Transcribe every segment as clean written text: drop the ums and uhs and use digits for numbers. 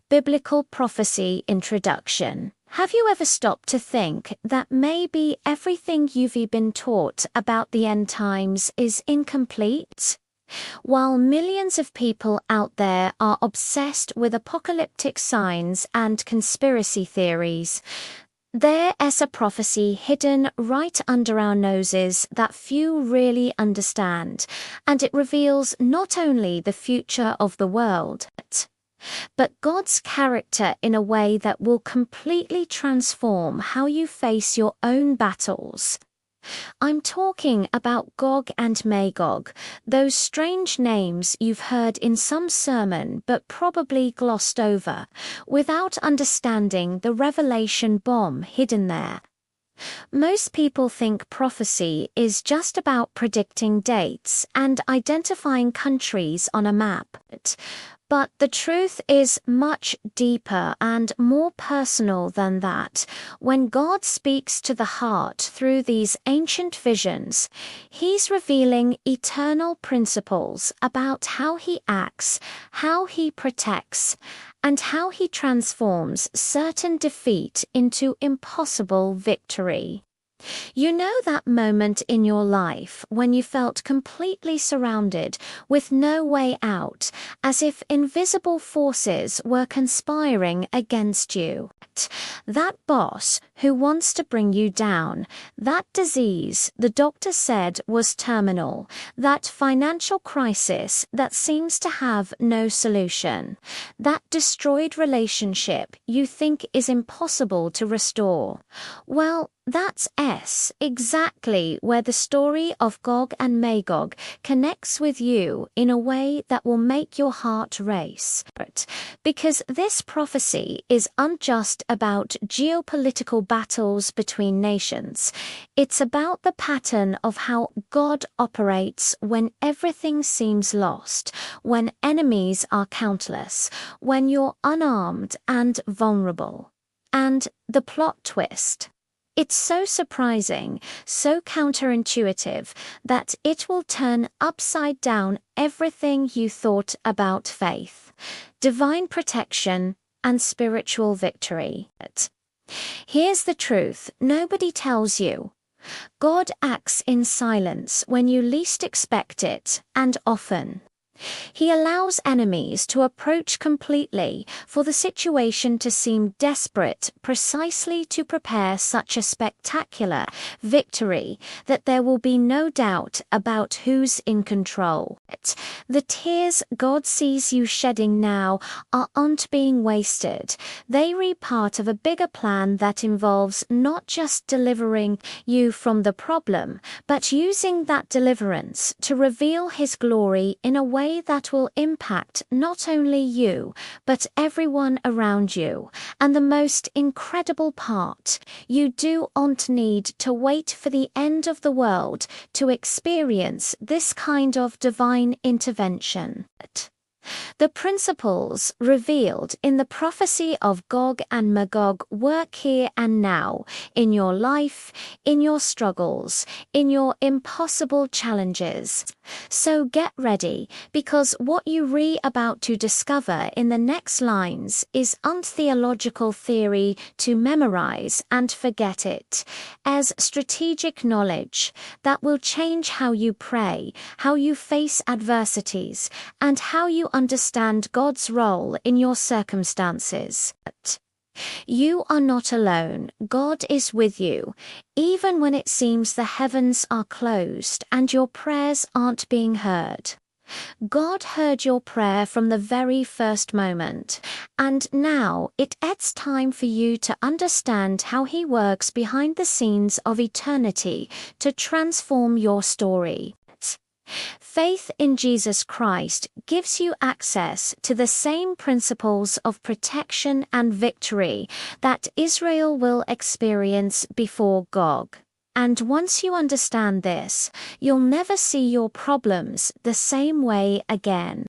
Biblical Prophecy Introduction. Have you ever stopped to think that maybe everything you've been taught about the end times is incomplete? While millions of people out there are obsessed with apocalyptic signs and conspiracy theories, there is a prophecy hidden right under our noses that few really understand, and it reveals not only the future of the world, but God's character in a way that will completely transform how you face your own battles. I'm talking about Gog and Magog, those strange names you've heard in some sermon but probably glossed over, without understanding the revelation bomb hidden there. Most people think prophecy is just about predicting dates and identifying countries on a map. But the truth is much deeper and more personal than that. When God speaks to the heart through these ancient visions, He's revealing eternal principles about how He acts, how He protects, and how He transforms certain defeat into impossible victory. You know that moment in your life when you felt completely surrounded with no way out, as if invisible forces were conspiring against you? That boss who wants to bring you down, that disease the doctor said was terminal, that financial crisis that seems to have no solution, that destroyed relationship you think is impossible to restore. Well, that's exactly where the story of Gog and Magog connects with you in a way that will make your heart race. Because this prophecy is unjust about geopolitical battles between nations. It's about the pattern of how God operates when everything seems lost, when enemies are countless, when you're unarmed and vulnerable. And the plot twist. It's so surprising, so counterintuitive, that it will turn upside down everything you thought about faith, divine protection, and spiritual victory. Here's the truth nobody tells you. God acts in silence when you least expect it, and often. He allows enemies to approach completely for the situation to seem desperate precisely to prepare such a spectacular victory that there will be no doubt about who's in control. The tears God sees you shedding now aren't being wasted. They are part of a bigger plan that involves not just delivering you from the problem, but using that deliverance to reveal His glory in a way that will impact not only you, but everyone around you. And the most incredible part, you don't need to wait for the end of the world to experience this kind of divine intervention. The principles revealed in the prophecy of Gog and Magog work here and now, in your life, in your struggles, in your impossible challenges. So get ready, because what you are about to discover in the next lines is untheological theory to memorize and forget it, as strategic knowledge that will change how you pray, how you face adversities, and how you understand God's role in your circumstances. You are not alone. God is with you, even when it seems the heavens are closed and your prayers aren't being heard. God heard your prayer from the very first moment, and now it's time for you to understand how He works behind the scenes of eternity to transform your story. Faith in Jesus Christ gives you access to the same principles of protection and victory that Israel will experience before Gog. And once you understand this, you'll never see your problems the same way again.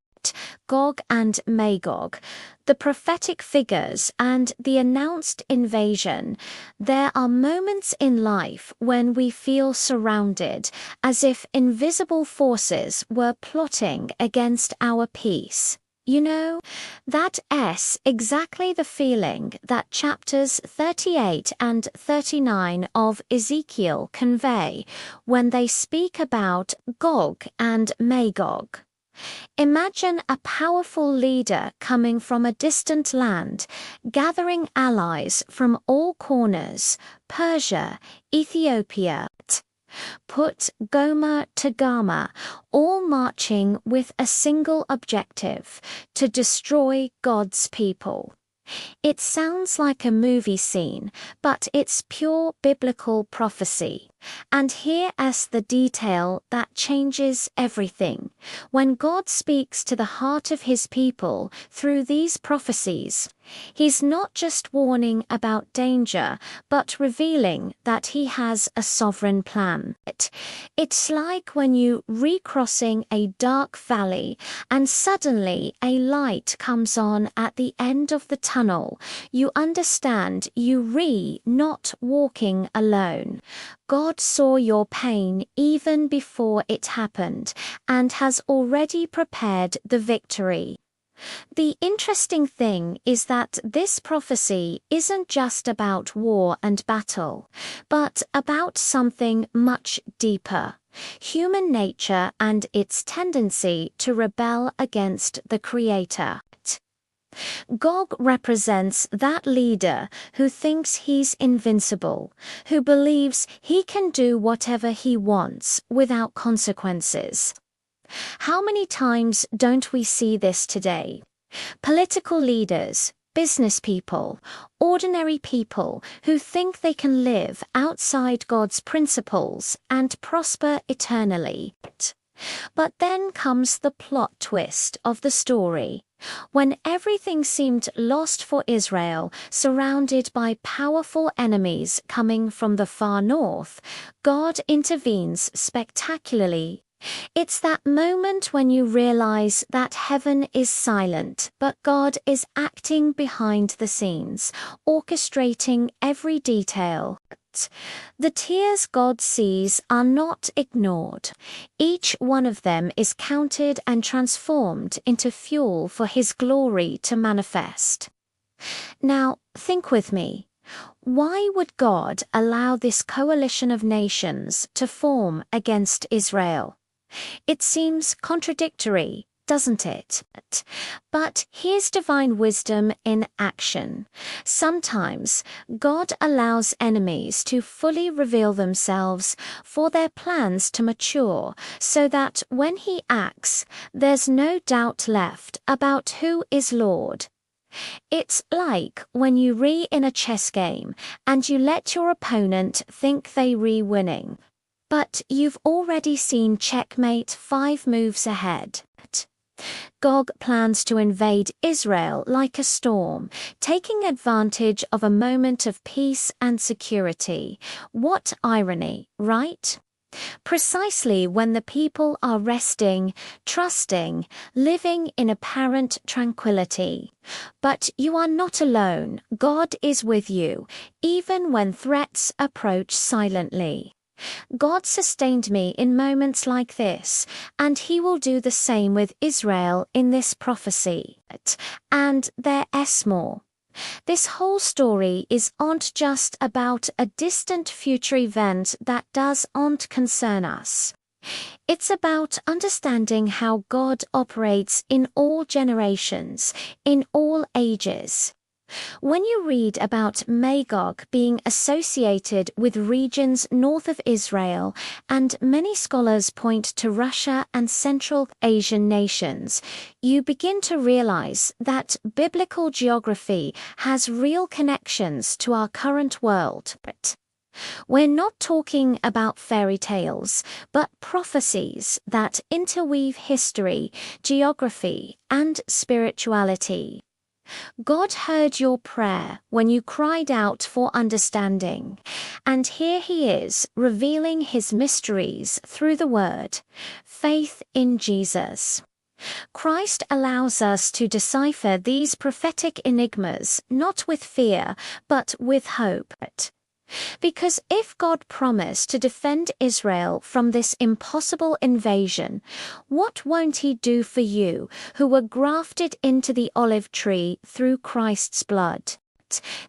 Gog and Magog, the prophetic figures and the announced invasion. There are moments in life when we feel surrounded, as if invisible forces were plotting against our peace. You know, that's exactly the feeling that chapters 38 and 39 of Ezekiel convey when they speak about Gog and Magog. Imagine a powerful leader coming from a distant land, gathering allies from all corners: Persia, Ethiopia, Put, Gomer to Gama, all marching with a single objective: to destroy God's people. It sounds like a movie scene, but it's pure biblical prophecy. And here is the detail that changes everything. When God speaks to the heart of his people through these prophecies, he's not just warning about danger, but revealing that he has a sovereign plan. It's like when you recrossing a dark valley and suddenly a light comes on at the end of the tunnel. You understand not walking alone. God saw your pain even before it happened and has already prepared the victory. The interesting thing is that this prophecy isn't just about war and battle, but about something much deeper: human nature and its tendency to rebel against the Creator. Gog represents that leader who thinks he's invincible, who believes he can do whatever he wants without consequences. How many times don't we see this today? Political leaders, business people, ordinary people who think they can live outside God's principles and prosper eternally. But then comes the plot twist of the story. When everything seemed lost for Israel, surrounded by powerful enemies coming from the far north, God intervenes spectacularly. It's that moment when you realize that heaven is silent, but God is acting behind the scenes, orchestrating every detail. The tears God sees are not ignored. Each one of them is counted and transformed into fuel for his glory to manifest. Now, think with me. Why would God allow this coalition of nations to form against Israel? It seems contradictory, doesn't it? But here's divine wisdom in action. Sometimes God allows enemies to fully reveal themselves for their plans to mature, so that when he acts, there's no doubt left about who is Lord. It's like when you in a chess game and you let your opponent think they winning. But you've already seen checkmate 5 moves ahead. Gog plans to invade Israel like a storm, taking advantage of a moment of peace and security. What irony, right? Precisely when the people are resting, trusting, living in apparent tranquility. But you are not alone. God is with you, even when threats approach silently. God sustained me in moments like this, and he will do the same with Israel in this prophecy. And there's more. This whole story isn't just about a distant future event that doesn't concern us. It's about understanding how God operates in all generations, in all ages. When you read about Magog being associated with regions north of Israel, and many scholars point to Russia and Central Asian nations, you begin to realize that biblical geography has real connections to our current world. We're not talking about fairy tales, but prophecies that interweave history, geography, and spirituality. God heard your prayer when you cried out for understanding, and here he is revealing his mysteries through the word, faith in Jesus. Christ allows us to decipher these prophetic enigmas not with fear, but with hope. Because if God promised to defend Israel from this impossible invasion, what won't He do for you who were grafted into the olive tree through Christ's blood?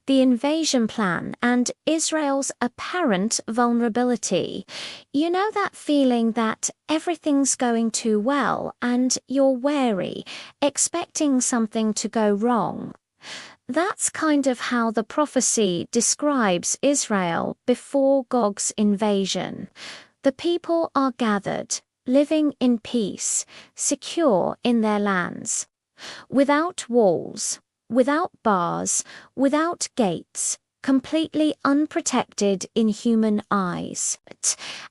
The invasion plan and Israel's apparent vulnerability. You know that feeling that everything's going too well and you're wary, expecting something to go wrong. That's kind of how the prophecy describes Israel before Gog's invasion. The people are gathered, living in peace, secure in their lands, without walls, without bars, without gates, completely unprotected in human eyes.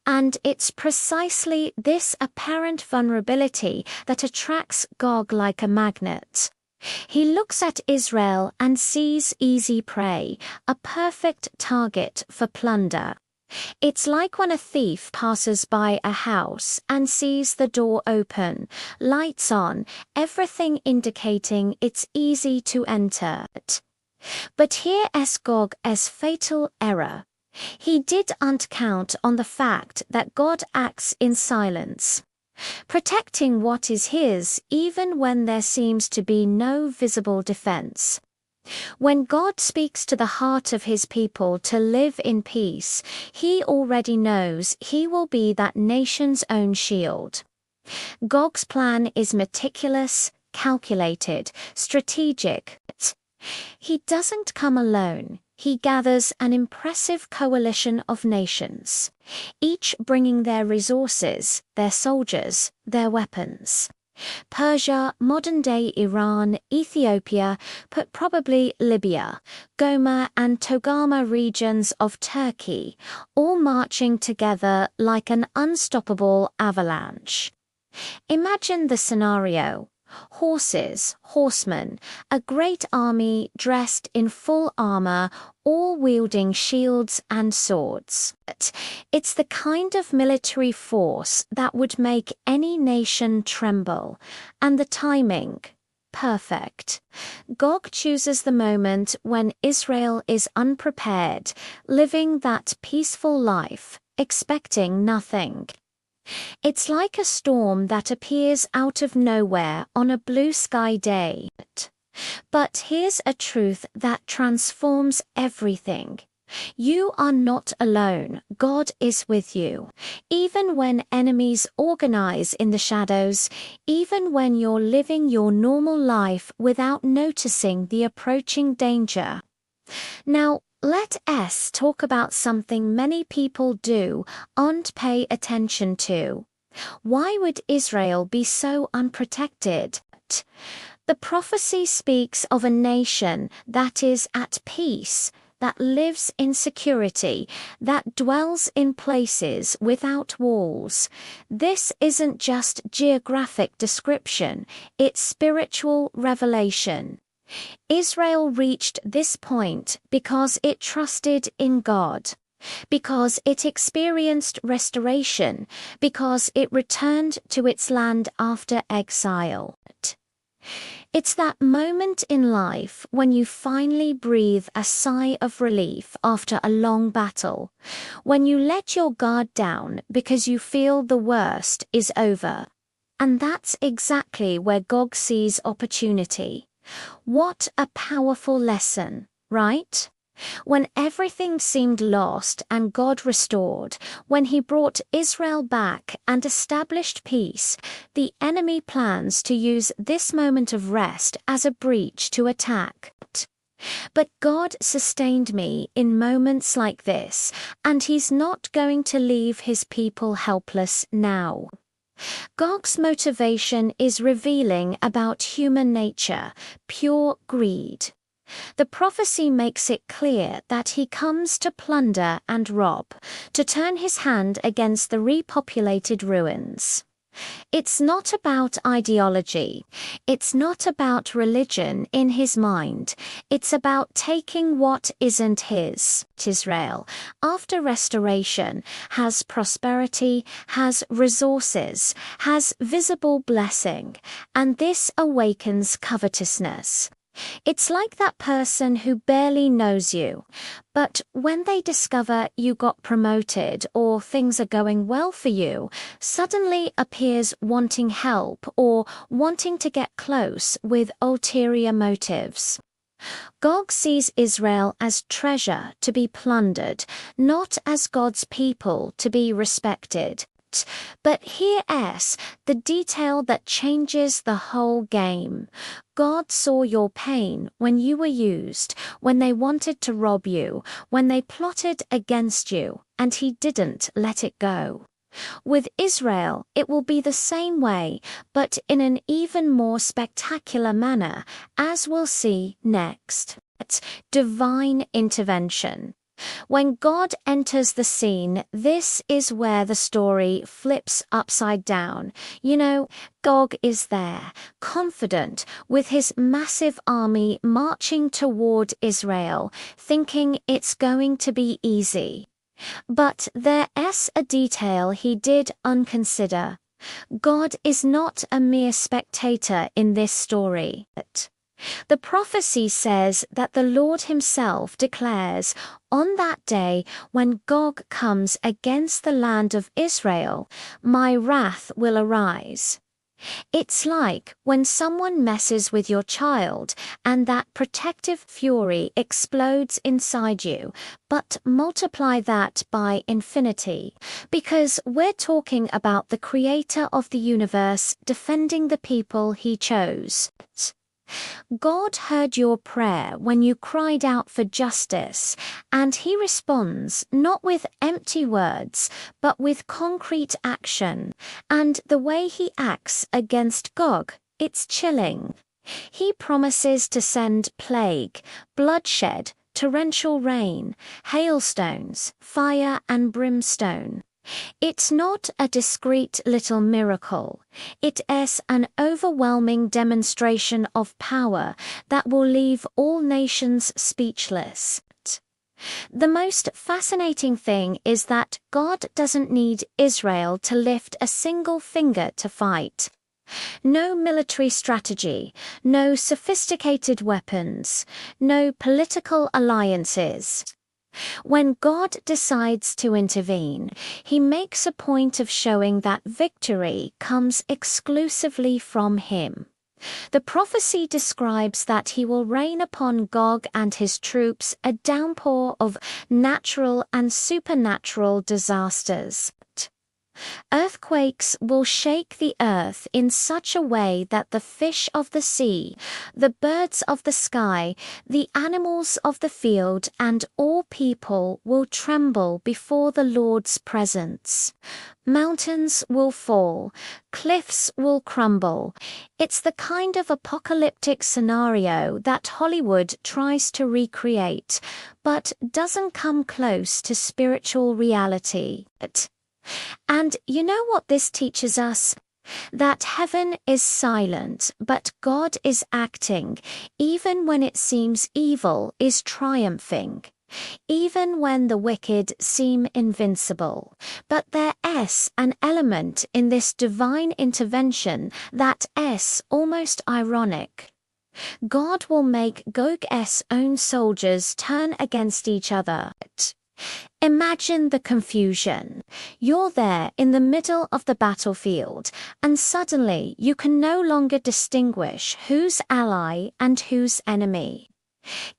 And it's precisely this apparent vulnerability that attracts Gog like a magnet. He looks at Israel and sees easy prey, a perfect target for plunder. It's like when a thief passes by a house and sees the door open, lights on, everything indicating it's easy to enter. But here's Gog's fatal error. He didn't count on the fact that God acts in silence, protecting what is his even when there seems to be no visible defense. When God speaks to the heart of his people to live in peace, he already knows he will be that nation's own shield. Gog's plan is meticulous, calculated, strategic. He doesn't come alone. He gathers an impressive coalition of nations, each bringing their resources, their soldiers, their weapons. Persia, modern-day Iran, Ethiopia, but probably Libya, Goma and Togama regions of Turkey, all marching together like an unstoppable avalanche. Imagine the scenario. Horses, horsemen, a great army dressed in full armor, all wielding shields and swords. It's the kind of military force that would make any nation tremble, and the timing, perfect. Gog chooses the moment when Israel is unprepared, living that peaceful life, expecting nothing. It's like a storm that appears out of nowhere on a blue sky day. But here's a truth that transforms everything. You are not alone. God is with you. Even when enemies organize in the shadows, even when you're living your normal life without noticing the approaching danger. Now, let us talk about something many people do and pay attention to. Why would Israel be so unprotected? The prophecy speaks of a nation that is at peace, that lives in security, that dwells in places without walls. This isn't just geographic description, it's spiritual revelation. Israel reached this point because it trusted in God, because it experienced restoration, because it returned to its land after exile. It's that moment in life when you finally breathe a sigh of relief after a long battle, when you let your guard down because you feel the worst is over. And that's exactly where Gog sees opportunity. What a powerful lesson, right? When everything seemed lost and God restored, when he brought Israel back and established peace, the enemy plans to use this moment of rest as a breach to attack. But God sustained me in moments like this, and he's not going to leave his people helpless now. Gog's motivation is revealing about human nature, pure greed. The prophecy makes it clear that he comes to plunder and rob, to turn his hand against the repopulated ruins. It's not about ideology. It's not about religion in his mind. It's about taking what isn't his. Israel, after restoration, has prosperity, has resources, has visible blessing, and this awakens covetousness. It's like that person who barely knows you, but when they discover you got promoted or things are going well for you, suddenly appears wanting help or wanting to get close with ulterior motives. Gog sees Israel as treasure to be plundered, not as God's people to be respected. But here's the detail that changes the whole game. God saw your pain when you were used, when they wanted to rob you, when they plotted against you, and he didn't let it go. With Israel, it will be the same way, but in an even more spectacular manner, as we'll see next. Divine intervention. When God enters the scene, this is where the story flips upside down. Gog is there, confident, with his massive army marching toward Israel, thinking it's going to be easy. But there's a detail he did unconsider. God is not a mere spectator in this story. The prophecy says that the Lord himself declares, on that day when Gog comes against the land of Israel, my wrath will arise. It's like when someone messes with your child and that protective fury explodes inside you, but multiply that by infinity, because we're talking about the creator of the universe defending the people he chose. God heard your prayer when you cried out for justice, and he responds not with empty words, but with concrete action. And the way he acts against Gog, it's chilling. He promises to send plague, bloodshed, torrential rain, hailstones, fire and brimstone. It's not a discreet little miracle. It is an overwhelming demonstration of power that will leave all nations speechless. The most fascinating thing is that God doesn't need Israel to lift a single finger to fight. No military strategy, no sophisticated weapons, no political alliances. When God decides to intervene, he makes a point of showing that victory comes exclusively from him. The prophecy describes that he will rain upon Gog and his troops a downpour of natural and supernatural disasters. Earthquakes will shake the earth in such a way that the fish of the sea, the birds of the sky, the animals of the field, and all people will tremble before the Lord's presence. Mountains will fall, cliffs will crumble. It's the kind of apocalyptic scenario that Hollywood tries to recreate, but doesn't come close to spiritual reality. And you know what this teaches us? That heaven is silent, but God is acting, even when it seems evil is triumphing. Even when the wicked seem invincible. But there is an element in this divine intervention that is almost ironic. God will make Gog's own soldiers turn against each other. Imagine the confusion. You're there in the middle of the battlefield, and suddenly you can no longer distinguish who's ally and who's enemy.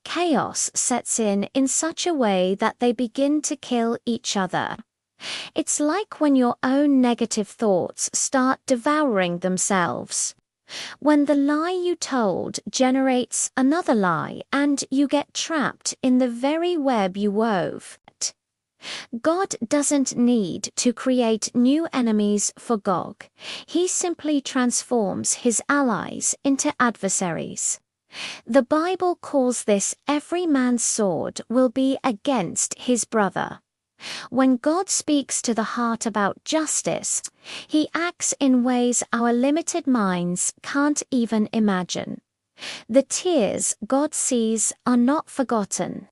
Chaos sets in such a way that they begin to kill each other. It's like when your own negative thoughts start devouring themselves. When the lie you told generates another lie and you get trapped in the very web you wove. God doesn't need to create new enemies for Gog. He simply transforms his allies into adversaries. The Bible calls this every man's sword will be against his brother. When God speaks to the heart about justice, he acts in ways our limited minds can't even imagine. The tears God sees are not forgotten.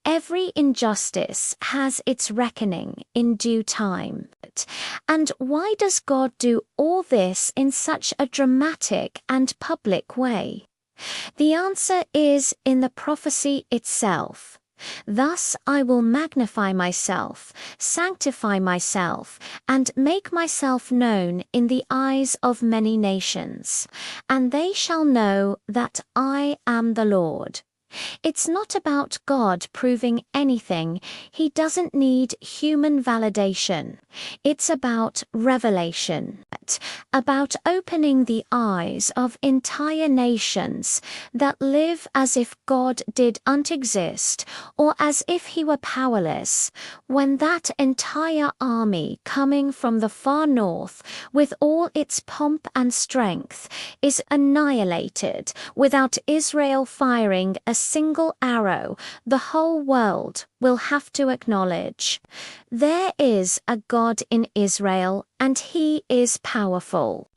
Every injustice has its reckoning in due time. And why does God do all this in such a dramatic and public way? The answer is in the prophecy itself. Thus I will magnify myself, sanctify myself, and make myself known in the eyes of many nations, and they shall know that I am the Lord. It's not about God proving anything. He doesn't need human validation. It's about revelation, about opening the eyes of entire nations that live as if God didn't exist, or as if he were powerless, when that entire army coming from the far north, with all its pomp and strength, is annihilated without Israel firing a single arrow. The whole world will have to acknowledge there is a God in Israel, and he is powerful.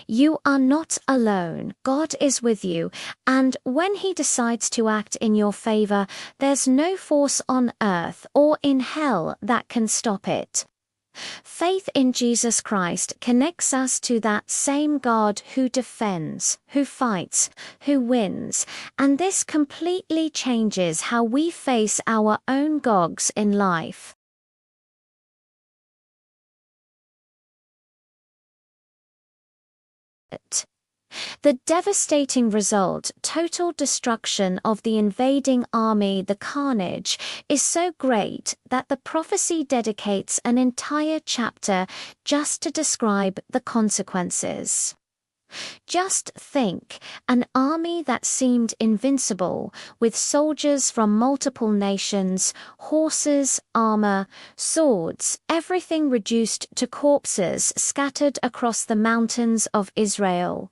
You are not alone. God is with you, and when he decides to act in your favor, there's no force on earth or in hell that can stop it. Faith in Jesus Christ connects us to that same God who defends, who fights, who wins, and this completely changes how we face our own Gogs in life. The devastating result, total destruction of the invading army, the carnage, is so great that the prophecy dedicates an entire chapter just to describe the consequences. Just think, an army that seemed invincible, with soldiers from multiple nations, horses, armor, swords, everything reduced to corpses scattered across the mountains of Israel.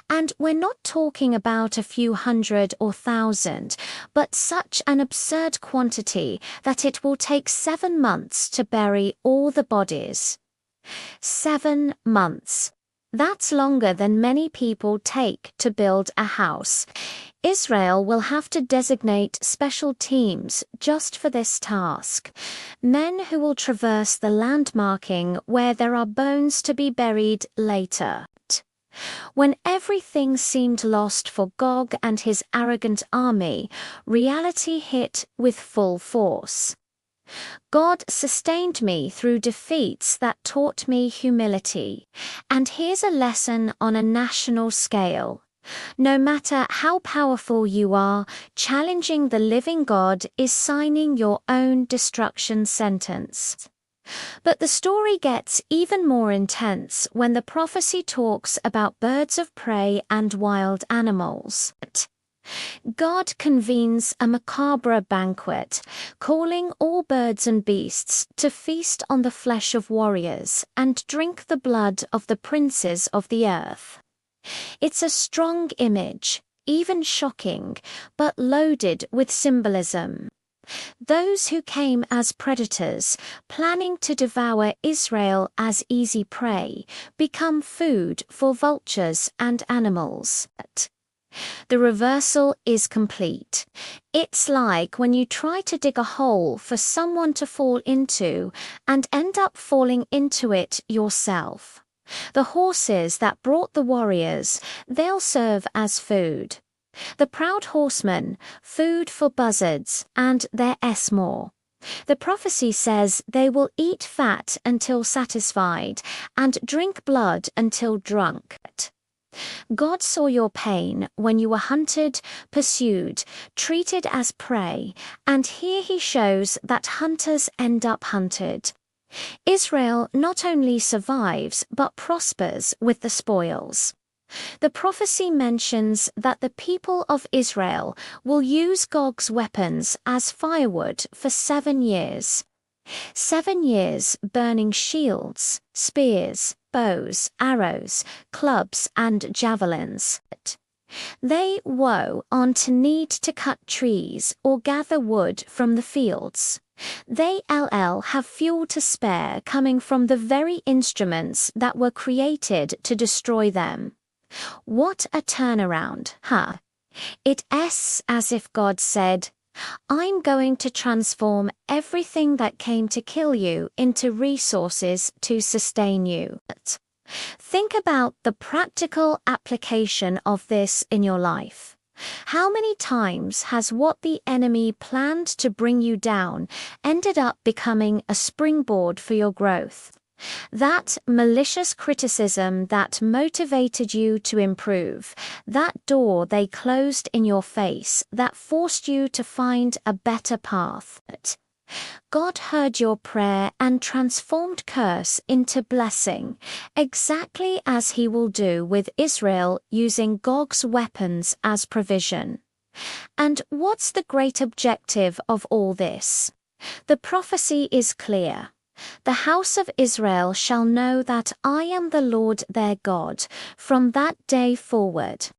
And we're not talking about a few hundred or thousand, but such an absurd quantity that it will take 7 months to bury all the bodies. 7 months. That's longer than many people take to build a house. Israel will have to designate special teams just for this task. Men who will traverse the landmarking where there are bones to be buried later. When everything seemed lost for Gog and his arrogant army, reality hit with full force. God sustained me through defeats that taught me humility. And here's a lesson on a national scale. No matter how powerful you are, challenging the living God is signing your own destruction sentence. But the story gets even more intense when the prophecy talks about birds of prey and wild animals. God convenes a macabre banquet, calling all birds and beasts to feast on the flesh of warriors and drink the blood of the princes of the earth. It's a strong image, even shocking, but loaded with symbolism. Those who came as predators, planning to devour Israel as easy prey, become food for vultures and animals. The reversal is complete. It's like when you try to dig a hole for someone to fall into and end up falling into it yourself. The horses that brought the warriors, they'll serve as food. The proud horsemen, food for buzzards, and their more. The prophecy says they will eat fat until satisfied and drink blood until drunk. God saw your pain when you were hunted, pursued, treated as prey, and here he shows that hunters end up hunted. Israel not only survives but prospers with the spoils. The prophecy mentions that the people of Israel will use Gog's weapons as firewood for 7 years. 7 years burning shields, spears, bows, arrows, clubs, and javelins. They won't need to cut trees or gather wood from the fields. They have fuel to spare coming from the very instruments that were created to destroy them. What a turnaround, huh? It's as if God said, I'm going to transform everything that came to kill you into resources to sustain you. Think about the practical application of this in your life. How many times has what the enemy planned to bring you down ended up becoming a springboard for your growth? That malicious criticism that motivated you to improve, that door they closed in your face that forced you to find a better path. God heard your prayer and transformed curse into blessing, exactly as he will do with Israel using Gog's weapons as provision. And what's the great objective of all this? The prophecy is clear. The house of Israel shall know that I am the Lord their God from that day forward.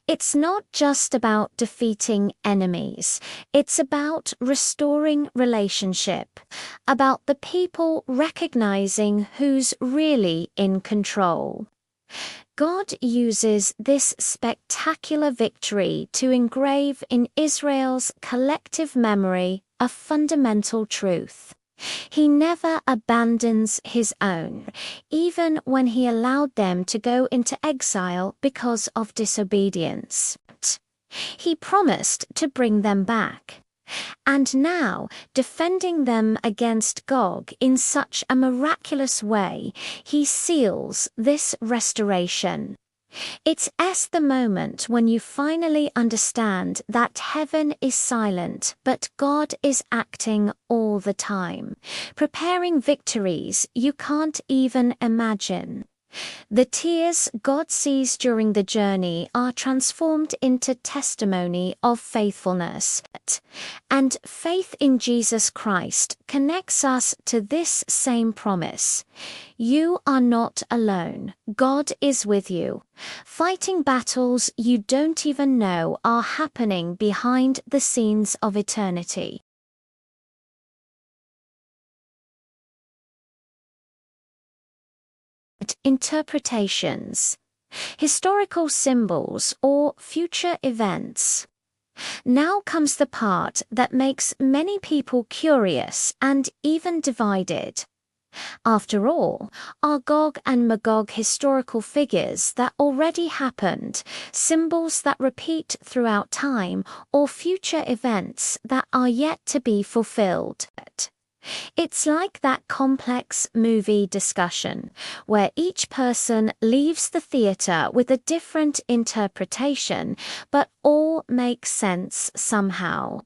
It's not just about defeating enemies. It's about restoring relationship, about the people recognizing who's really in control. God uses this spectacular victory to engrave in Israel's collective memory a fundamental truth. He never abandons his own, even when he allowed them to go into exile because of disobedience. He promised to bring them back. And now, defending them against Gog in such a miraculous way, he seals this restoration. It's the moment when you finally understand that heaven is silent, but God is acting all the time, preparing victories you can't even imagine. The tears God sees during the journey are transformed into testimony of faithfulness. And faith in Jesus Christ connects us to this same promise. You are not alone. God is with you, fighting battles you don't even know are happening behind the scenes of eternity. Interpretations, historical symbols, or future events. Now comes the part that makes many people curious and even divided. After all, are Gog and Magog historical figures that already happened, symbols that repeat throughout time, or future events that are yet to be fulfilled? It's like that complex movie discussion, where each person leaves the theater with a different interpretation, but all make sense somehow.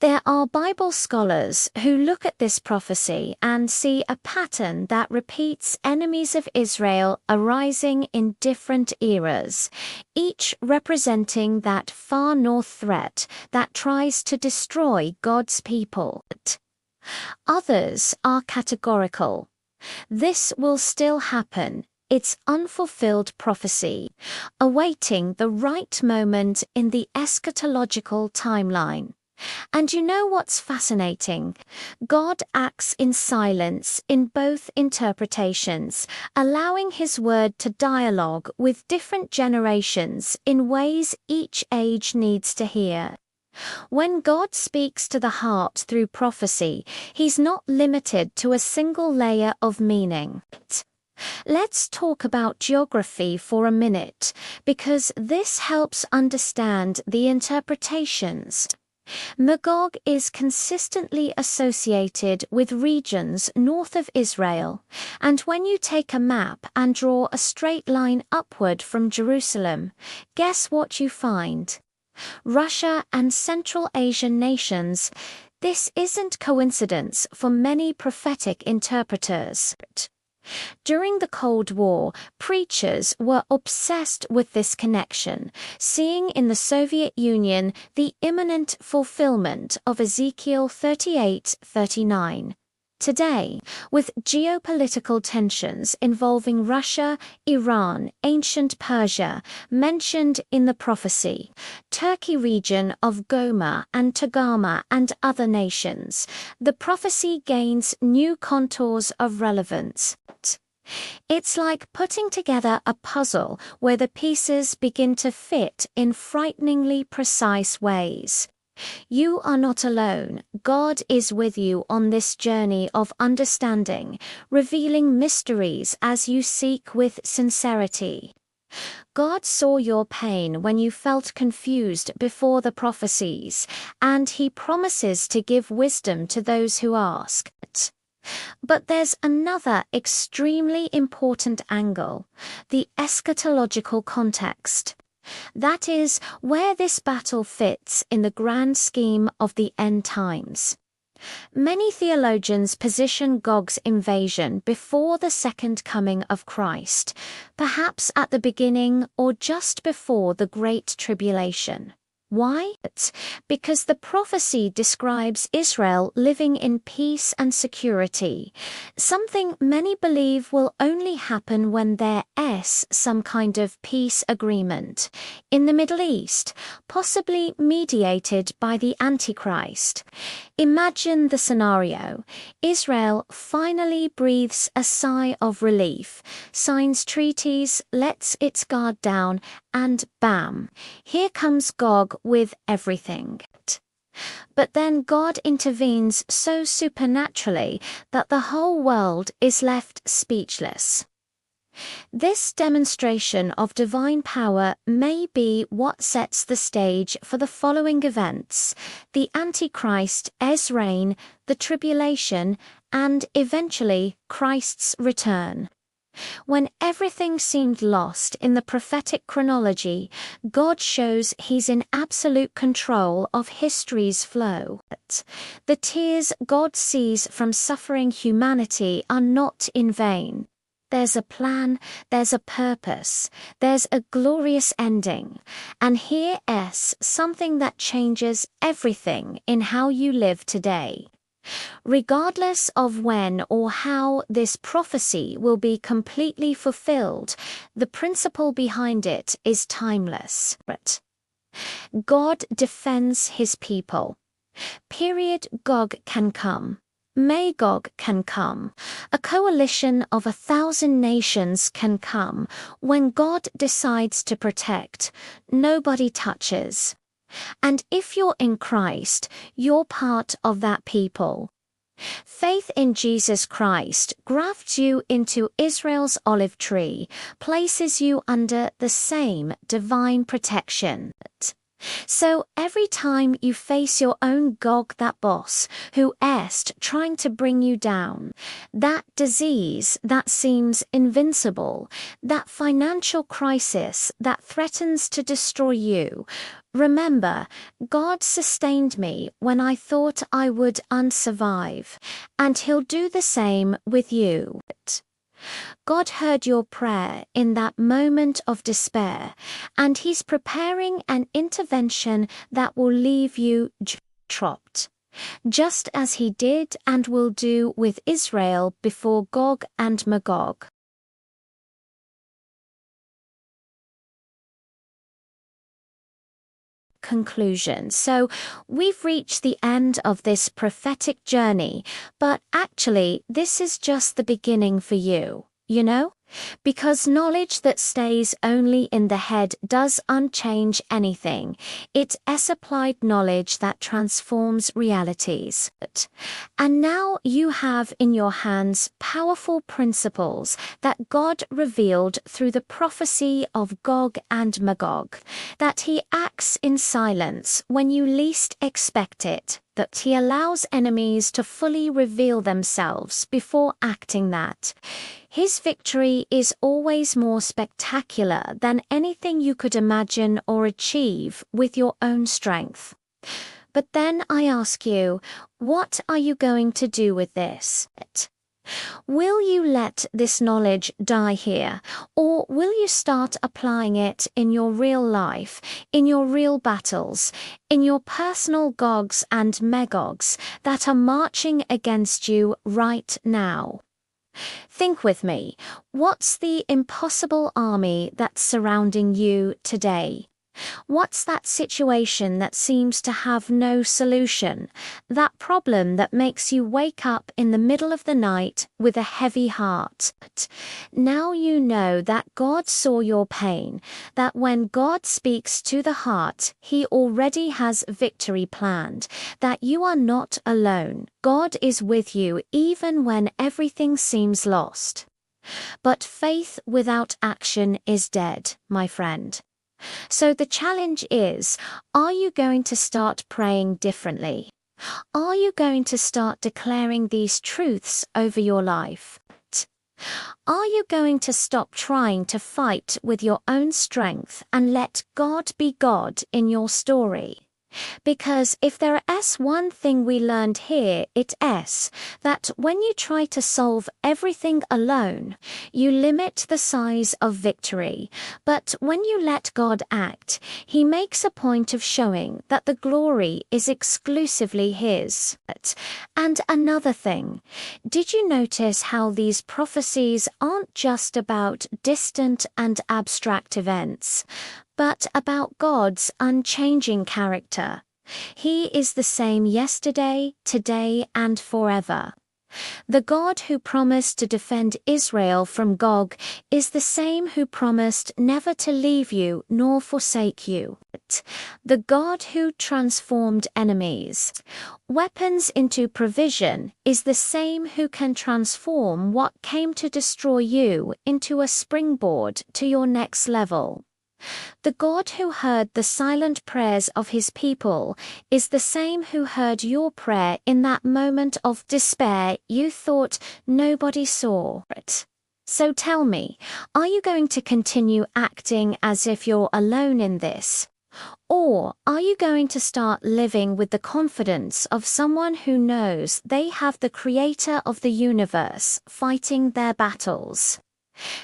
There are Bible scholars who look at this prophecy and see a pattern that repeats enemies of Israel arising in different eras, each representing that far north threat that tries to destroy God's people. Others are categorical. This will still happen. It's unfulfilled prophecy, awaiting the right moment in the eschatological timeline. And you know what's fascinating? God acts in silence in both interpretations, allowing his word to dialogue with different generations in ways each age needs to hear. When God speaks to the heart through prophecy, he's not limited to a single layer of meaning. Let's talk about geography for a minute, because this helps understand the interpretations. Magog is consistently associated with regions north of Israel, and when you take a map and draw a straight line upward from Jerusalem, guess what you find? Russia and Central Asian nations. This isn't coincidence for many prophetic interpreters. During the Cold War, preachers were obsessed with this connection, seeing in the Soviet Union the imminent fulfillment of Ezekiel 38:39. Today, with geopolitical tensions involving Russia, Iran, ancient Persia, mentioned in the prophecy, Turkey region of Goma and Togarmah and other nations, the prophecy gains new contours of relevance. It's like putting together a puzzle where the pieces begin to fit in frighteningly precise ways. You are not alone. God is with you on this journey of understanding, revealing mysteries as you seek with sincerity. God saw your pain when you felt confused before the prophecies, and He promises to give wisdom to those who ask. But there's another extremely important angle, the eschatological context. That is where this battle fits in the grand scheme of the end times. Many theologians position Gog's invasion before the second coming of Christ, perhaps at the beginning or just before the Great Tribulation. Why? Because the prophecy describes Israel living in peace and security, something many believe will only happen when there is some kind of peace agreement in the Middle East, possibly mediated by the Antichrist. Imagine the scenario. Israel finally breathes a sigh of relief, signs treaties, lets its guard down, and bam, here comes Gog with everything. But then God intervenes so supernaturally that the whole world is left speechless. This demonstration of divine power may be what sets the stage for the following events: the Antichrist's reign, the tribulation, and eventually Christ's return. When everything seemed lost in the prophetic chronology, God shows He's in absolute control of history's flow. The tears God sees from suffering humanity are not in vain. There's a plan, there's a purpose, there's a glorious ending, and here is something that changes everything in how you live today. Regardless of when or how this prophecy will be completely fulfilled, the principle behind it is timeless. God defends His people. Period. Gog can come. Magog can come. A coalition of 1,000 nations can come. When God decides to protect, nobody touches. And if you're in Christ, you're part of that people. Faith in Jesus Christ grafts you into Israel's olive tree, places you under the same divine protection. So every time you face your own Gog, that boss who is trying to bring you down, that disease that seems invincible, that financial crisis that threatens to destroy you, remember, God sustained me when I thought I would unsurvive, and He'll do the same with you. God heard your prayer in that moment of despair, and He's preparing an intervention that will leave you trapped, just as He did and will do with Israel before Gog and Magog. Conclusion. So we've reached the end of this prophetic journey, but actually this is just the beginning for you, you know? Because knowledge that stays only in the head does unchange anything. It is applied knowledge that transforms realities. And now you have in your hands powerful principles that God revealed through the prophecy of Gog and Magog, that He acts in silence when you least expect it, that He allows enemies to fully reveal themselves before acting, that His victory is always more spectacular than anything you could imagine or achieve with your own strength. But then I ask you, what are you going to do with this? Will you let this knowledge die here, or will you start applying it in your real life, in your real battles, in your personal Gogs and Magogs that are marching against you right now? Think with me, what's the impossible army that's surrounding you today? What's that situation that seems to have no solution? That problem that makes you wake up in the middle of the night with a heavy heart? Now you know that God saw your pain, that when God speaks to the heart, He already has victory planned, that you are not alone. God is with you even when everything seems lost. But faith without action is dead, my friend. So the challenge is, are you going to start praying differently? Are you going to start declaring these truths over your life? Are you going to stop trying to fight with your own strength and let God be God in your story? Because if there is one thing we learned here, it is that when you try to solve everything alone, you limit the size of victory. But when you let God act, He makes a point of showing that the glory is exclusively His. And another thing, did you notice how these prophecies aren't just about distant and abstract events, but about God's unchanging character? He is the same yesterday, today, and forever. The God who promised to defend Israel from Gog is the same who promised never to leave you nor forsake you. The God who transformed enemies, weapons into provision is the same who can transform what came to destroy you into a springboard to your next level. The God who heard the silent prayers of His people is the same who heard your prayer in that moment of despair you thought nobody saw. So tell me, are you going to continue acting as if you're alone in this? Or are you going to start living with the confidence of someone who knows they have the Creator of the universe fighting their battles?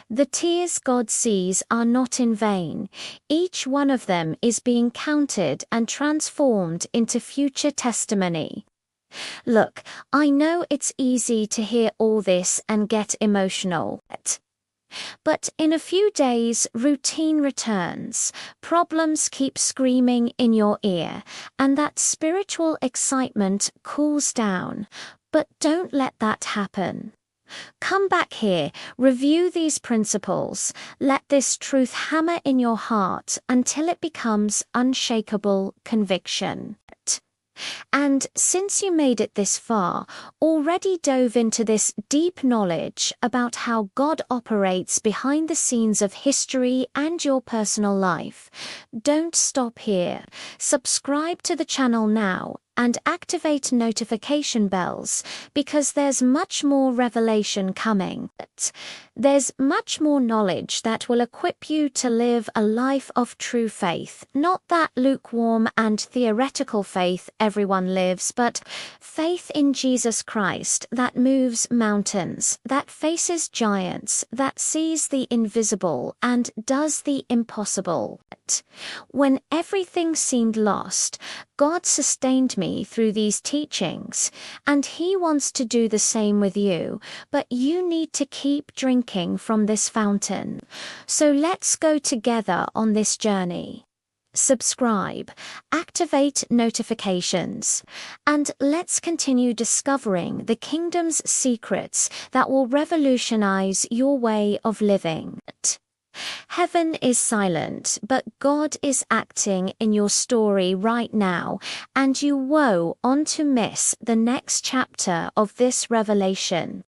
The tears God sees are not in vain. Each one of them is being counted and transformed into future testimony. Look, I know it's easy to hear all this and get emotional. But in a few days, routine returns, problems keep screaming in your ear, and that spiritual excitement cools down. But don't let that happen. Come back here, review these principles, let this truth hammer in your heart until it becomes unshakable conviction. And since you made it this far, already dove into this deep knowledge about how God operates behind the scenes of history and your personal life, don't stop here. Subscribe to the channel now and activate notification bells, because there's much more revelation coming. There's much more knowledge that will equip you to live a life of true faith, not that lukewarm and theoretical faith everyone lives, but faith in Jesus Christ that moves mountains, that faces giants, that sees the invisible and does the impossible. When everything seemed lost, God sustained me through these teachings, and He wants to do the same with you, but you need to keep drinking from this fountain. So let's go together on this journey. Subscribe, activate notifications, and let's continue discovering the kingdom's secrets that will revolutionize your way of living. Heaven is silent, but God is acting in your story right now, and you woe on to miss the next chapter of this revelation.